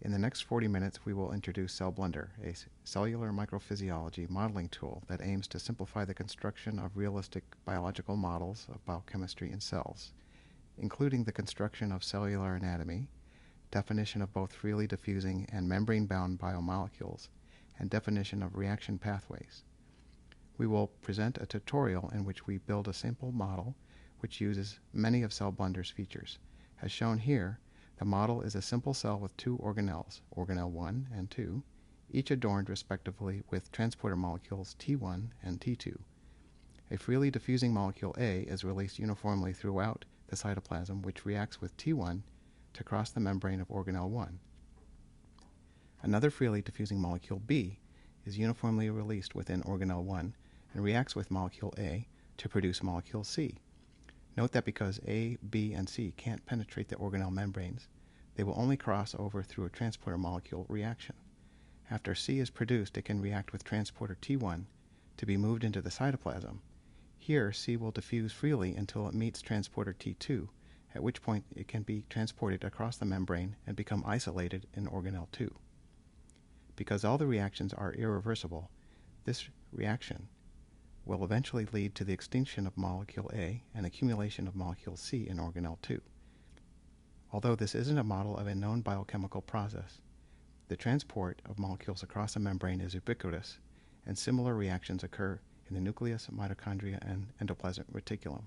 In the next 40 minutes, we will introduce CellBlender, a cellular microphysiology modeling tool that aims to simplify the construction of realistic biological models of biochemistry in cells, including the construction of cellular anatomy, definition of both freely diffusing and membrane-bound biomolecules, and definition of reaction pathways. We will present a tutorial in which we build a simple model which uses many of CellBlender's features. As shown here, the model is a simple cell with two organelles, organelle 1 and 2, each adorned respectively with transporter molecules T1 and T2. A freely diffusing molecule A is released uniformly throughout the cytoplasm, which reacts with T1 to cross the membrane of organelle 1. Another freely diffusing molecule B is uniformly released within organelle 1 and reacts with molecule A to produce molecule C. Note that because A, B, and C can't penetrate the organelle membranes, they will only cross over through a transporter molecule reaction. After C is produced, it can react with transporter T1 to be moved into the cytoplasm. Here, C will diffuse freely until it meets transporter T2, at which point it can be transported across the membrane and become isolated in organelle 2. Because all the reactions are irreversible, this reaction will eventually lead to the extinction of molecule A and accumulation of molecule C in organelle 2. Although this isn't a model of a known biochemical process, the transport of molecules across the membrane is ubiquitous, and similar reactions occur in the nucleus, mitochondria, and endoplasmic reticulum.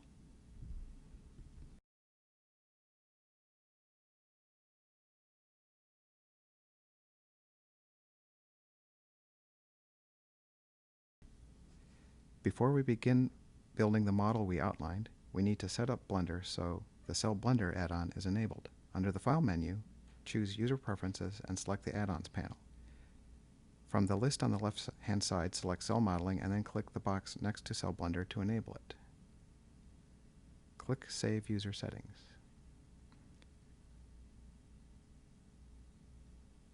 Before we begin building the model we outlined, we need to set up Blender so the CellBlender add-on is enabled. Under the File menu, choose User Preferences and select the Add-ons panel. From the list on the left-hand side, select Cell Modeling and then click the box next to CellBlender to enable it. Click Save User Settings.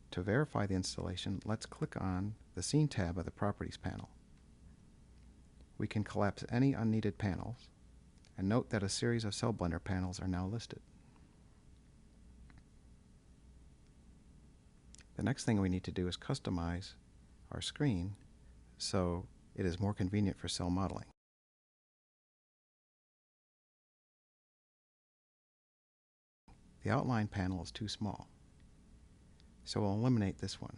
To verify the installation, let's click on the Scene tab of the Properties panel. We can collapse any unneeded panels, and note that a series of CellBlender panels are now listed. The next thing we need to do is customize our screen so it is more convenient for cell modeling. The outline panel is too small, so we'll eliminate this one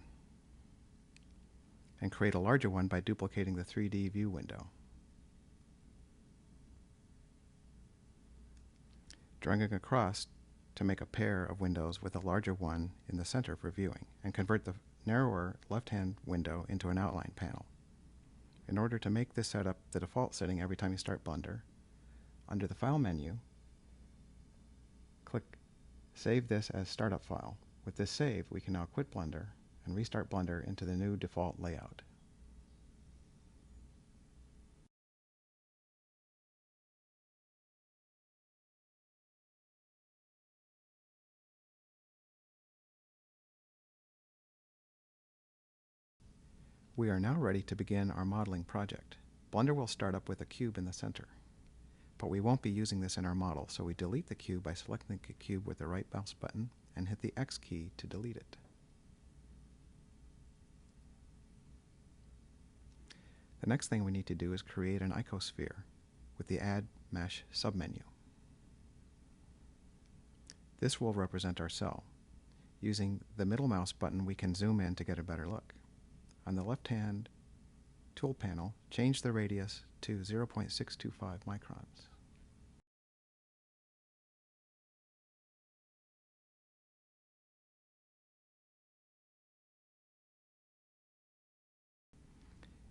and create a larger one by duplicating the 3D view window. Dragging across to make a pair of windows with a larger one in the center for viewing, and convert the narrower left-hand window into an outline panel. In order to make this setup the default setting every time you start Blender, under the File menu, click Save this as Startup File. With this save, we can now quit Blender and restart Blender into the new default layout. We are now ready to begin our modeling project. Blender will start up with a cube in the center, but we won't be using this in our model, so we delete the cube by selecting the cube with the right mouse button and hit the X key to delete it. The next thing we need to do is create an icosphere with the Add Mesh submenu. This will represent our cell. Using the middle mouse button, we can zoom in to get a better look. On the left-hand tool panel, change the radius to 0.625 microns.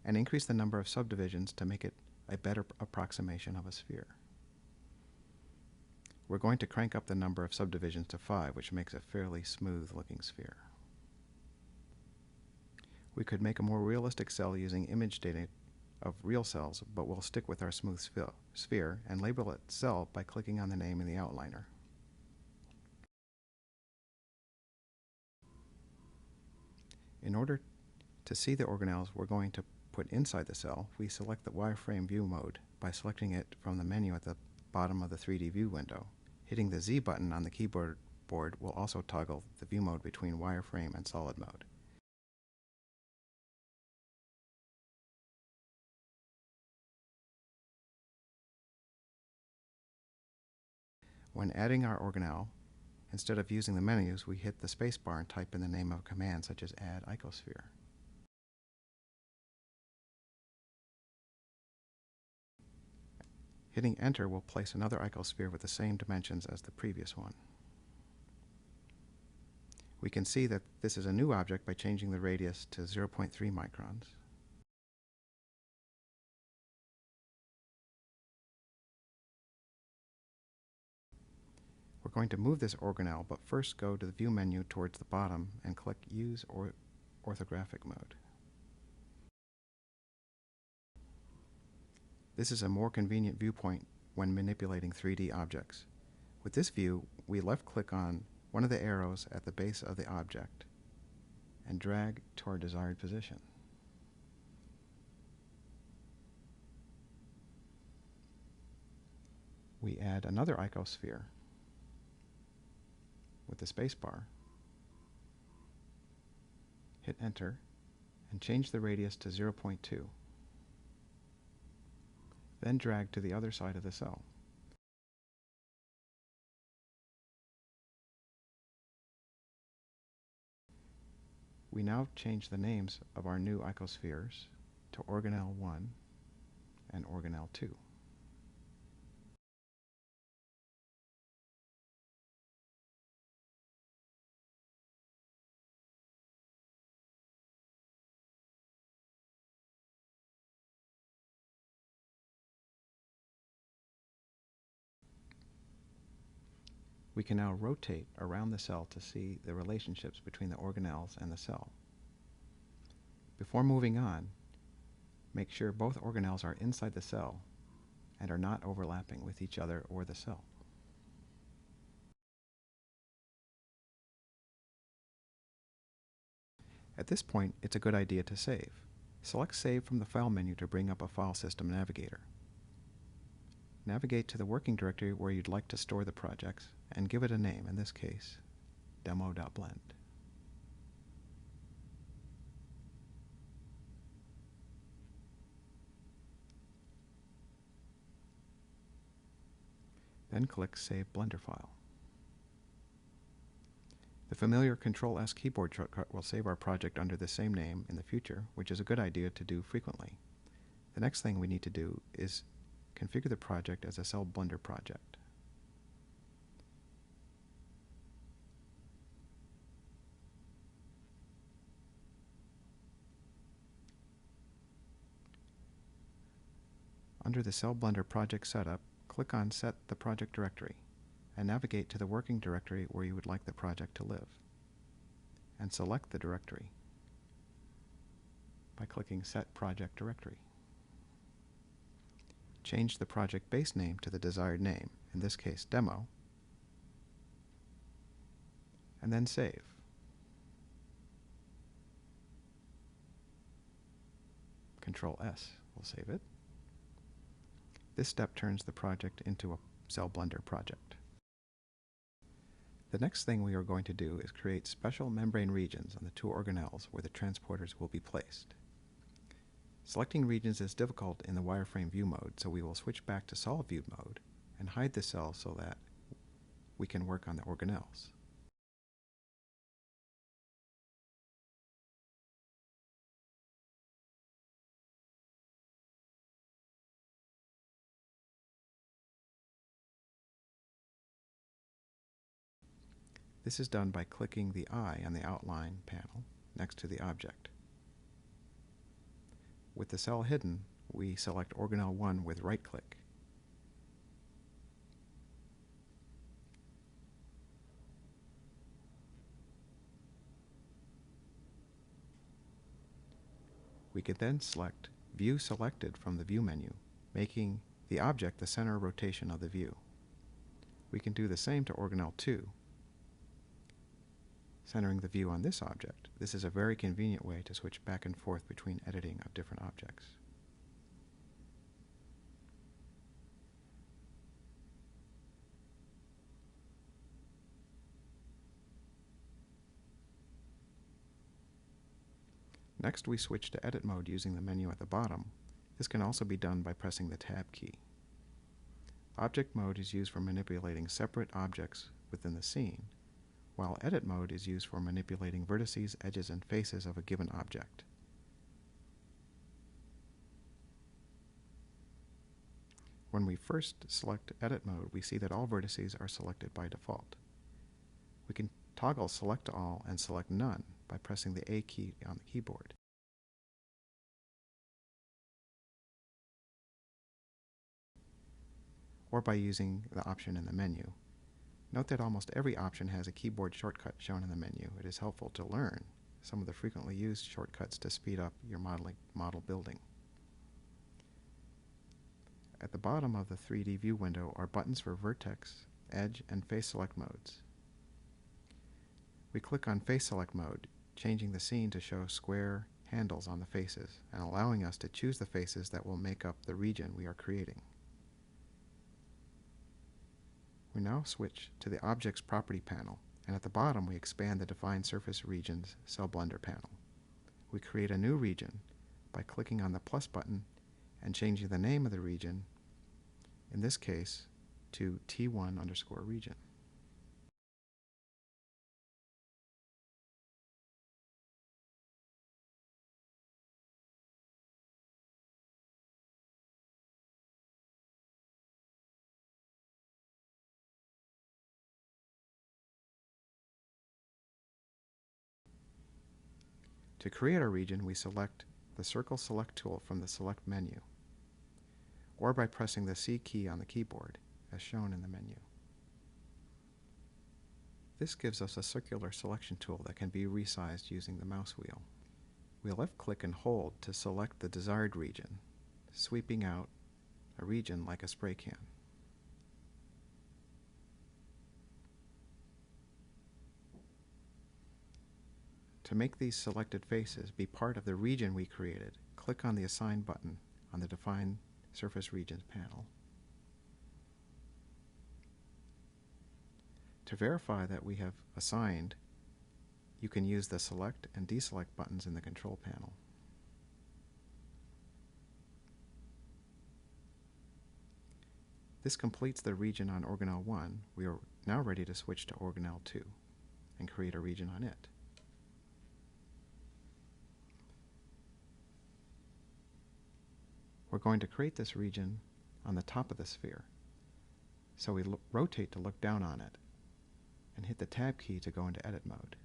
And increase the number of subdivisions to make it a better approximation of a sphere. We're going to crank up the number of subdivisions to 5, which makes a fairly smooth-looking sphere. We could make a more realistic cell using image data of real cells, but we'll stick with our smooth sphere and label it cell by clicking on the name in the outliner. In order to see the organelles we're going to put inside the cell, we select the wireframe view mode by selecting it from the menu at the bottom of the 3D view window, hitting the Z button on the keyboard board will also toggle the view mode between wireframe and solid mode. When adding our organelle, instead of using the menus, we hit the spacebar and type in the name of a command such as add icosphere. Hitting enter will place another icosphere with the same dimensions as the previous one. We can see that this is a new object by changing the radius to 0.3 microns. We're going to move this organelle, but first go to the View menu towards the bottom and click Use Orthographic Mode. This is a more convenient viewpoint when manipulating 3D objects. With this view, we left-click on one of the arrows at the base of the object and drag to our desired position. We add another icosphere with the spacebar, hit enter, and change the radius to 0.2. Then drag to the other side of the cell. We now change the names of our new icospheres to Organelle 1 and Organelle 2. We can now rotate around the cell to see the relationships between the organelles and the cell. Before moving on, make sure both organelles are inside the cell and are not overlapping with each other or the cell. At this point, it's a good idea to save. Select Save from the File menu to bring up a file system navigator. Navigate to the working directory where you'd like to store the projects and give it a name, in this case, demo.blend. Then click Save Blender File. The familiar Ctrl+S keyboard shortcut will save our project under the same name in the future, which is a good idea to do frequently. The next thing we need to do is configure the project as a CellBlender project. Under the CellBlender project setup, click on Set the Project Directory and navigate to the working directory where you would like the project to live, and select the directory by clicking Set Project Directory. Change the project base name to the desired name, in this case Demo, and then save. Ctrl+S will save it. This step turns the project into a CellBlender project. The next thing we are going to do is create special membrane regions on the two organelles where the transporters will be placed. Selecting regions is difficult in the wireframe view mode, so we will switch back to solid view mode and hide the cell so that we can work on the organelles. This is done by clicking the eye on the outline panel next to the object. With the cell hidden, we select Organelle 1 with right-click. We can then select View Selected from the View menu, making the object the center of rotation of the view. We can do the same to Organelle 2, centering the view on this object. This is a very convenient way to switch back and forth between editing of different objects. Next, we switch to edit mode using the menu at the bottom. This can also be done by pressing the Tab key. Object mode is used for manipulating separate objects within the scene, while edit mode is used for manipulating vertices, edges, and faces of a given object. When we first select edit mode, we see that all vertices are selected by default. We can toggle select all and select none by pressing the A key on the keyboard. Or by using the option in the menu. Note that almost every option has a keyboard shortcut shown in the menu. It is helpful to learn some of the frequently used shortcuts to speed up your model building. At the bottom of the 3D view window are buttons for vertex, edge, and face select modes. We click on face select mode, changing the scene to show square handles on the faces and allowing us to choose the faces that will make up the region we are creating. We now switch to the Objects Property panel, and at the bottom we expand the Define Surface Regions CellBlender panel. We create a new region by clicking on the plus button and changing the name of the region, in this case, to T1_region. To create a region, we select the Circle Select tool from the Select menu, or by pressing the C key on the keyboard, as shown in the menu. This gives us a circular selection tool that can be resized using the mouse wheel. We left-click and hold to select the desired region, sweeping out a region like a spray can. To make these selected faces be part of the region we created, click on the Assign button on the Define Surface Regions panel. To verify that we have assigned, you can use the Select and Deselect buttons in the Control panel. This completes the region on Organelle 1. We are now ready to switch to Organelle 2 and create a region on it. We're going to create this region on the top of the sphere. So we rotate to look down on it and hit the Tab key to go into edit mode.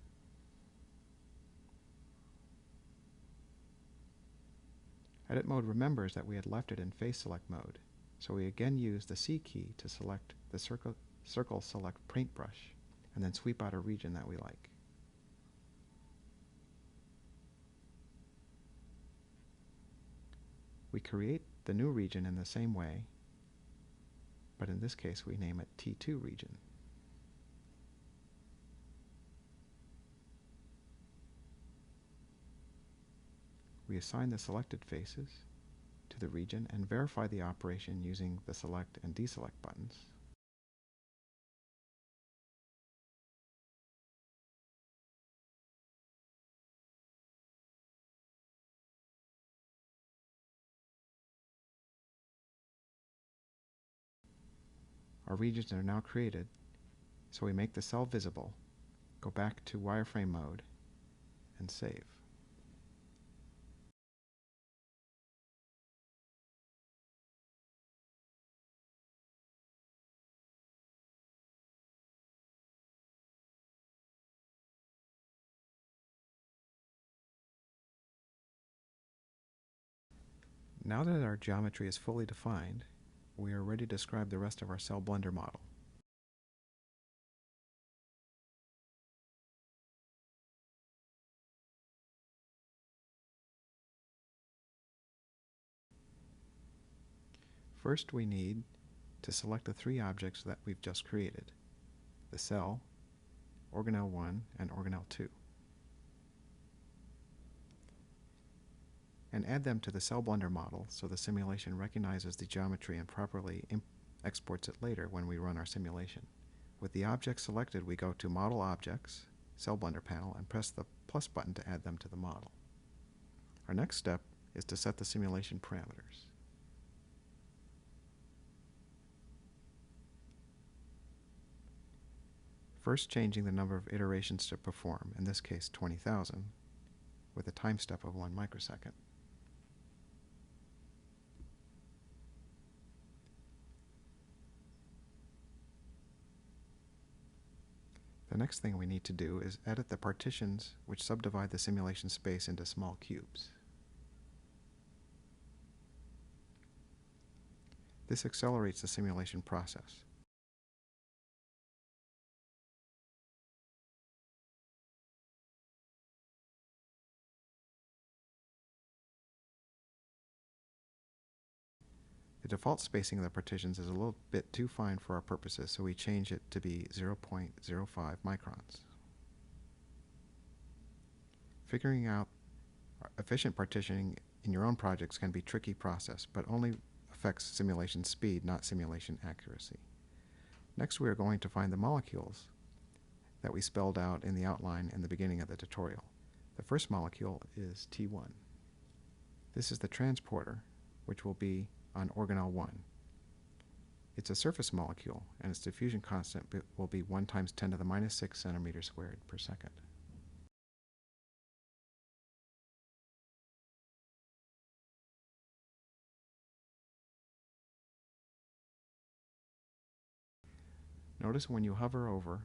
Edit mode remembers that we had left it in face select mode, so we again use the C key to select the circle select paintbrush and then sweep out a region that we like. We create the new region in the same way, but in this case we name it T2 region. We assign the selected faces to the region and verify the operation using the Select and Deselect buttons. Our regions are now created, so we make the cell visible, go back to wireframe mode, and save. Now that our geometry is fully defined, we are ready to describe the rest of our CellBlender model. First, we need to select the three objects that we've just created: the cell, Organelle 1, and Organelle 2, and add them to the CellBlender model so the simulation recognizes the geometry and properly exports it later when we run our simulation. With the objects selected, we go to Model Objects, CellBlender panel, and press the plus button to add them to the model. Our next step is to set the simulation parameters. First, changing the number of iterations to perform, in this case 20,000, with a time step of 1 microsecond. The next thing we need to do is edit the partitions which subdivide the simulation space into small cubes. This accelerates the simulation process. The default spacing of the partitions is a little bit too fine for our purposes, so we change it to be 0.05 microns. Figuring out efficient partitioning in your own projects can be a tricky process, but only affects simulation speed, not simulation accuracy. Next, we are going to find the molecules that we spelled out in the outline in the beginning of the tutorial. The first molecule is T1. This is the transporter, which will be on organelle 1. It's a surface molecule, and its diffusion constant will be 1 times 10 to the minus 6 centimeters squared per second. Notice when you hover over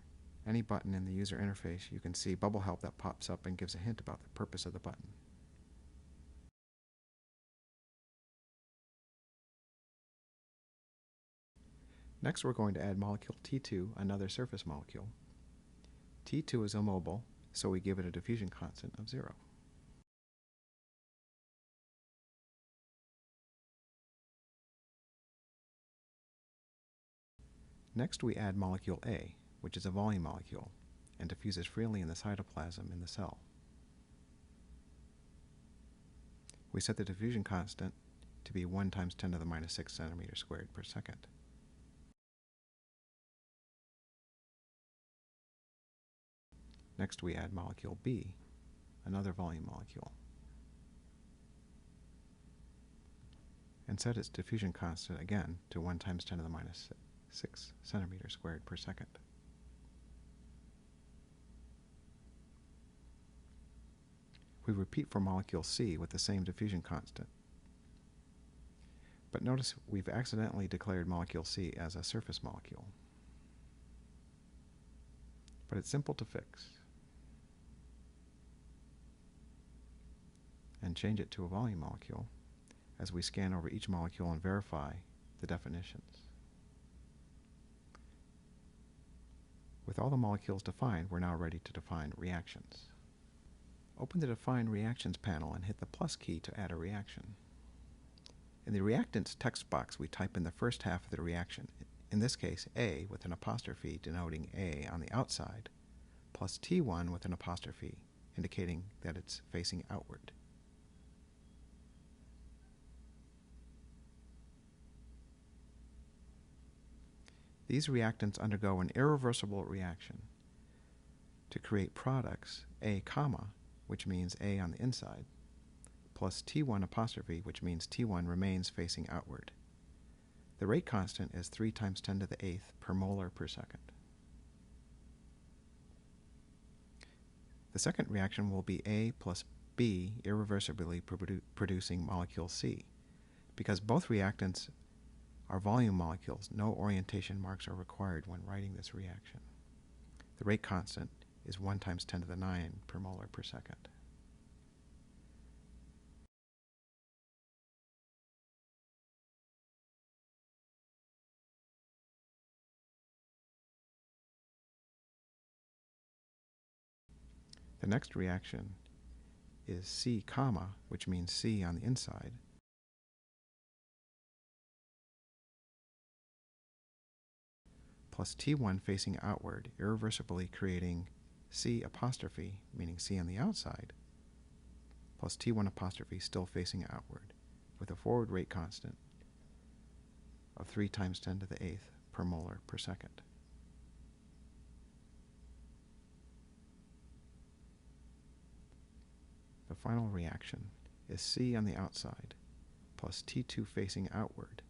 any button in the user interface, you can see bubble help that pops up and gives a hint about the purpose of the button. Next, we're going to add molecule T2, another surface molecule. T2 is immobile, so we give it a diffusion constant of 0. Next, we add molecule A, which is a volume molecule, and diffuses freely in the cytoplasm in the cell. We set the diffusion constant to be 1 times 10 to the minus 6 centimeters squared per second. Next, we add molecule B, another volume molecule, and set its diffusion constant again to 1 times 10 to the minus 6 centimeters squared per second. We repeat for molecule C with the same diffusion constant. But notice we've accidentally declared molecule C as a surface molecule. But it's simple to fix. And change it to a volume molecule as we scan over each molecule and verify the definitions. With all the molecules defined, we're now ready to define reactions. Open the Define Reactions panel and hit the plus key to add a reaction. In the reactants text box, we type in the first half of the reaction, in this case A with an apostrophe denoting A on the outside, plus T1 with an apostrophe indicating that it's facing outward. These reactants undergo an irreversible reaction to create products A, which means A on the inside, plus T1 apostrophe, which means T1 remains facing outward. The rate constant is 3 times 10 to the 8th per molar per second. The second reaction will be A plus B irreversibly producing molecule C. Because both reactants are volume molecules, no orientation marks are required when writing this reaction. The rate constant is 1 times 10 to the 9 per molar per second. The next reaction is C, which means C on the inside, plus T1 facing outward, irreversibly creating C apostrophe, meaning C on the outside, plus T1 apostrophe still facing outward, with a forward rate constant of 3 times 10 to the 8th per molar per second. The final reaction is C on the outside plus T2 facing outward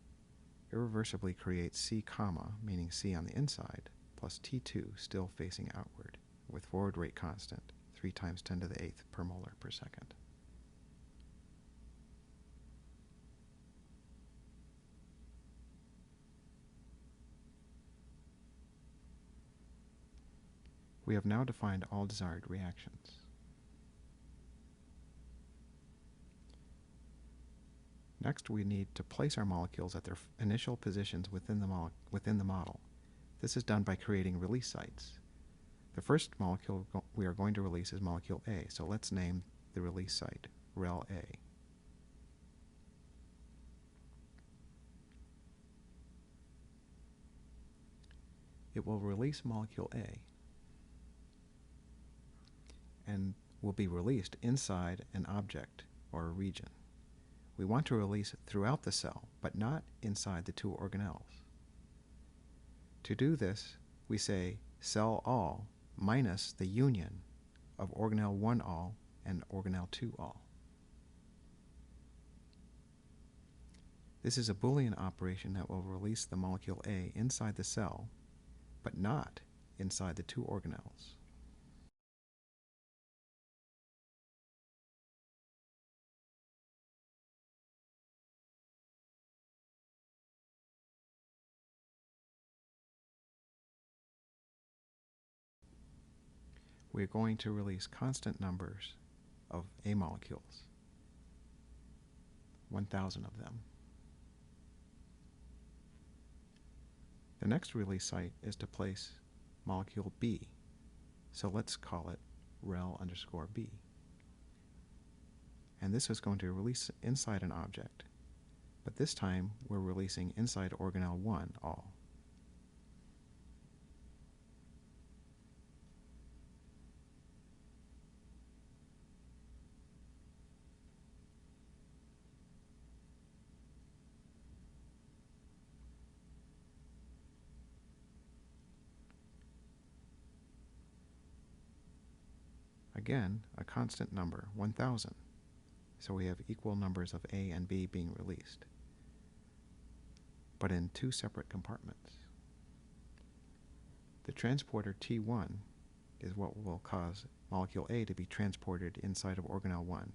irreversibly creates C comma, meaning C on the inside, plus T2 still facing outward with forward rate constant, 3 times 10 to the 8th per molar per second. We have now defined all desired reactions. Next, we need to place our molecules at their initial positions within the model. This is done by creating release sites. The first molecule we are going to release is molecule A, so let's name the release site rel A. It will release molecule A and will be released inside an object or a region. We want to release throughout the cell, but not inside the two organelles. To do this, we say cell all minus the union of organelle 1 all and organelle 2 all. This is a Boolean operation that will release the molecule A inside the cell, but not inside the two organelles. We're going to release constant numbers of A molecules, 1,000 of them. The next release site is to place molecule B, so let's call it rel underscore B. And this is going to release inside an object, but this time we're releasing inside organelle 1 all. Again, a constant number, 1,000. So we have equal numbers of A and B being released, but in two separate compartments. The transporter T1 is what will cause molecule A to be transported inside of organelle 1,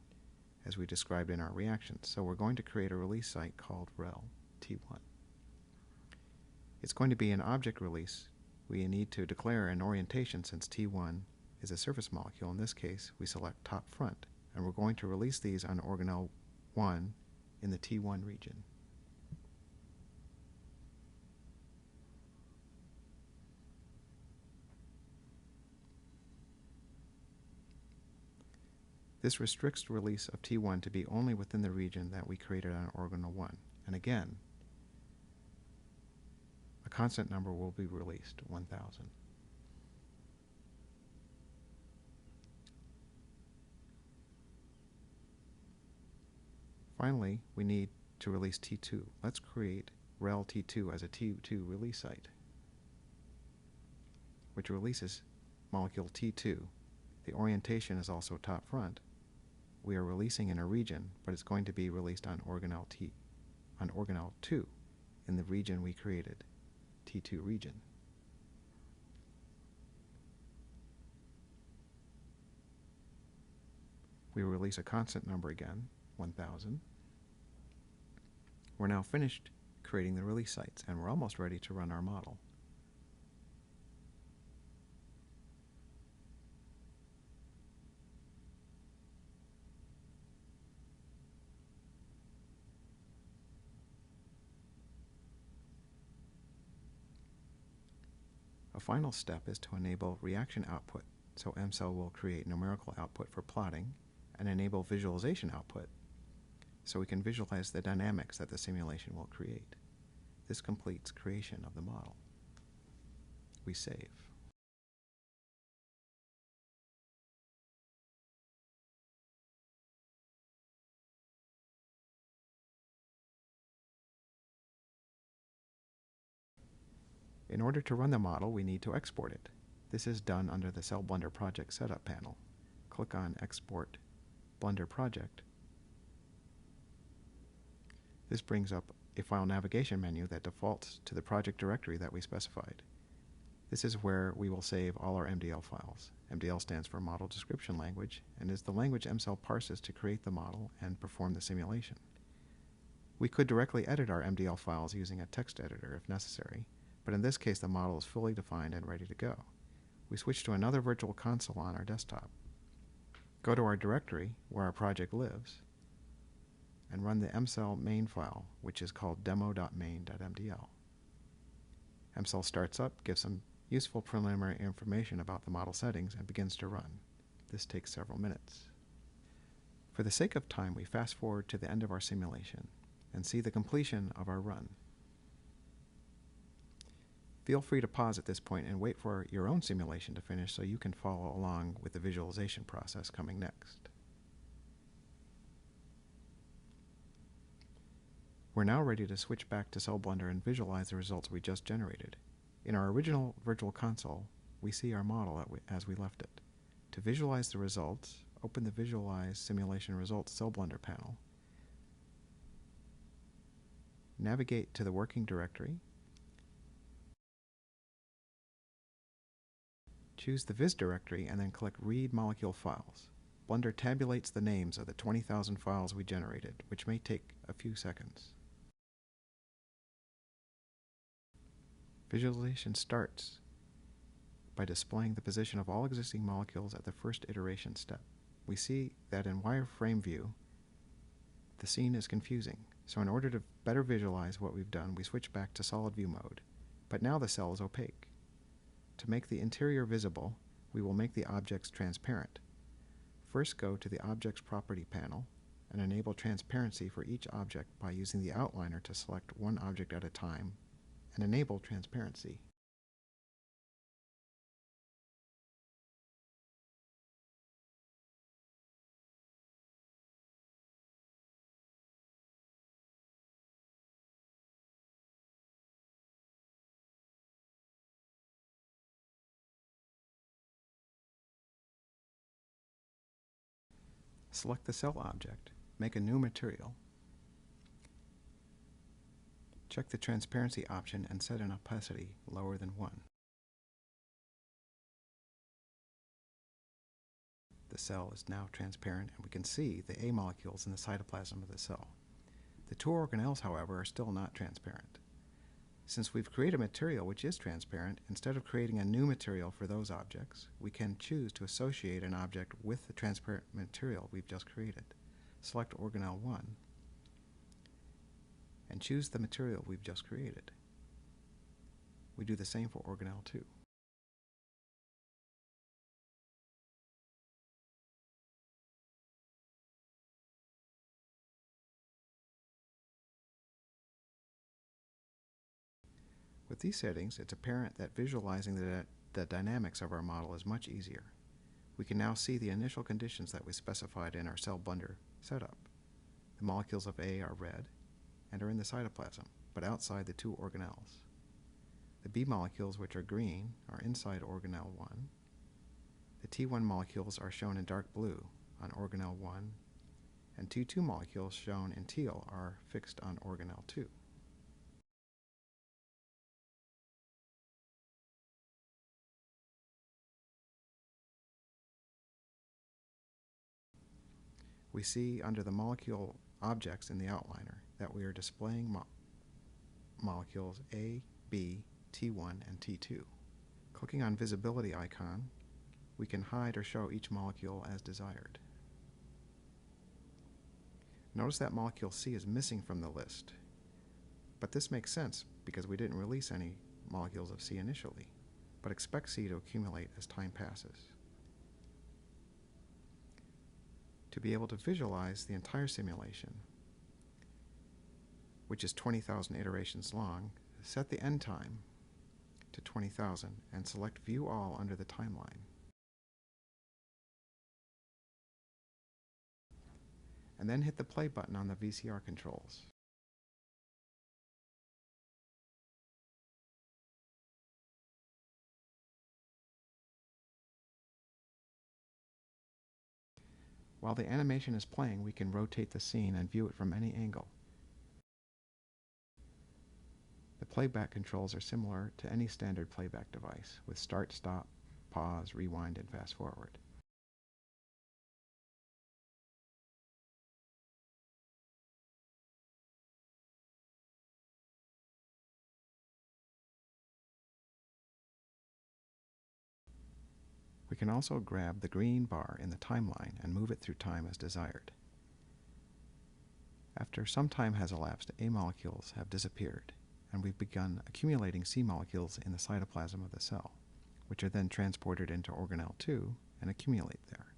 as we described in our reactions. So we're going to create a release site called rel T1. It's going to be an object release. We need to declare an orientation since T1 is a surface molecule. In this case, we select top front, and we're going to release these on organelle 1 in the T1 region. This restricts release of T1 to be only within the region that we created on organelle 1. And again, a constant number will be released, 1,000. Finally, we need to release T2. Let's create rel T2 as a T2 release site, which releases molecule T2. The orientation is also top front. We are releasing in a region, but it's going to be released on organelle 2 in the region we created, T2 region. We release a constant number again, 1,000. We're now finished creating the release sites, and we're almost ready to run our model. A final step is to enable reaction output, so MCell will create numerical output for plotting and enable visualization output, so we can visualize the dynamics that the simulation will create. This completes creation of the model. We save. In order to run the model, we need to export it. This is done under the CellBlender project setup panel. Click on Export Blender Project, This brings up a file navigation menu that defaults to the project directory that we specified. This is where we will save all our MDL files. MDL stands for Model Description Language and is the language MCell parses to create the model and perform the simulation. We could directly edit our MDL files using a text editor if necessary, but in this case the model is fully defined and ready to go. We switch to another virtual console on our desktop. Go to our directory where our project lives and run the mcell main file, which is called demo.main.mdl. mcell starts up, gives some useful preliminary information about the model settings, and begins to run. This takes several minutes. For the sake of time, we fast forward to the end of our simulation and see the completion of our run. Feel free to pause at this point and wait for your own simulation to finish so you can follow along with the visualization process coming next. We're now ready to switch back to CellBlender and visualize the results we just generated. In our original virtual console, we see our model as we left it. To visualize the results, open the Visualize Simulation Results CellBlender panel. Navigate to the working directory. Choose the Viz directory and then click Read Molecule Files. Blender tabulates the names of the 20,000 files we generated, which may take a few seconds. Visualization starts by displaying the position of all existing molecules at the first iteration step. We see that in wireframe view, the scene is confusing. So in order to better visualize what we've done, we switch back to solid view mode. But now the cell is opaque. To make the interior visible, we will make the objects transparent. First, go to the Objects Property panel and enable transparency for each object by using the outliner to select one object at a time and enable transparency. Select the cell object, make a new material. Check the transparency option and set an opacity lower than 1. The cell is now transparent and we can see the A molecules in the cytoplasm of the cell. The two organelles, however, are still not transparent. Since we've created a material which is transparent, instead of creating a new material for those objects, we can choose to associate an object with the transparent material we've just created. Select organelle 1 and choose the material we've just created. We do the same for organelle 2. With these settings, it's apparent that visualizing the dynamics of our model is much easier. We can now see the initial conditions that we specified in our CellBlender setup. The molecules of A are red and are in the cytoplasm, but outside the two organelles. The B molecules, which are green, are inside organelle 1. The T1 molecules are shown in dark blue on organelle 1, and T2 molecules shown in teal are fixed on organelle 2. We see under the molecule objects in the outliner that we are displaying molecules A, B, T1, and T2. Clicking on visibility icon, we can hide or show each molecule as desired. Notice that molecule C is missing from the list, but this makes sense because we didn't release any molecules of C initially, but expect C to accumulate as time passes. To be able to visualize the entire simulation, which is 20,000 iterations long, set the end time to 20,000 and select View All under the timeline. And then hit the play button on the VCR controls. While the animation is playing, we can rotate the scene and view it from any angle. The playback controls are similar to any standard playback device, with start, stop, pause, rewind, and fast forward. We can also grab the green bar in the timeline and move it through time as desired. After some time has elapsed, A molecules have disappeared, and we've begun accumulating C molecules in the cytoplasm of the cell, which are then transported into organelle 2 and accumulate there.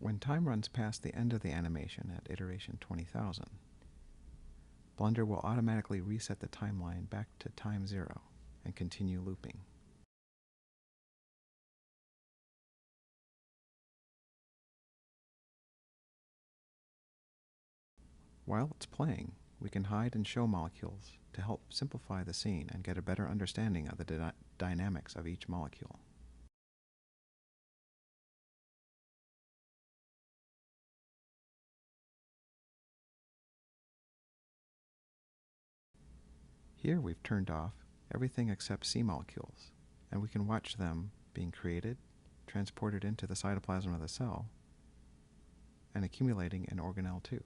When time runs past the end of the animation at iteration 20,000, Blender will automatically reset the timeline back to time 0 and continue looping. While it's playing, we can hide and show molecules to help simplify the scene and get a better understanding of the dynamics of each molecule. Here we've turned off everything except C molecules, and we can watch them being created, transported into the cytoplasm of the cell, and accumulating in organelle 2.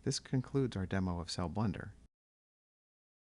This concludes our demo of CellBlender,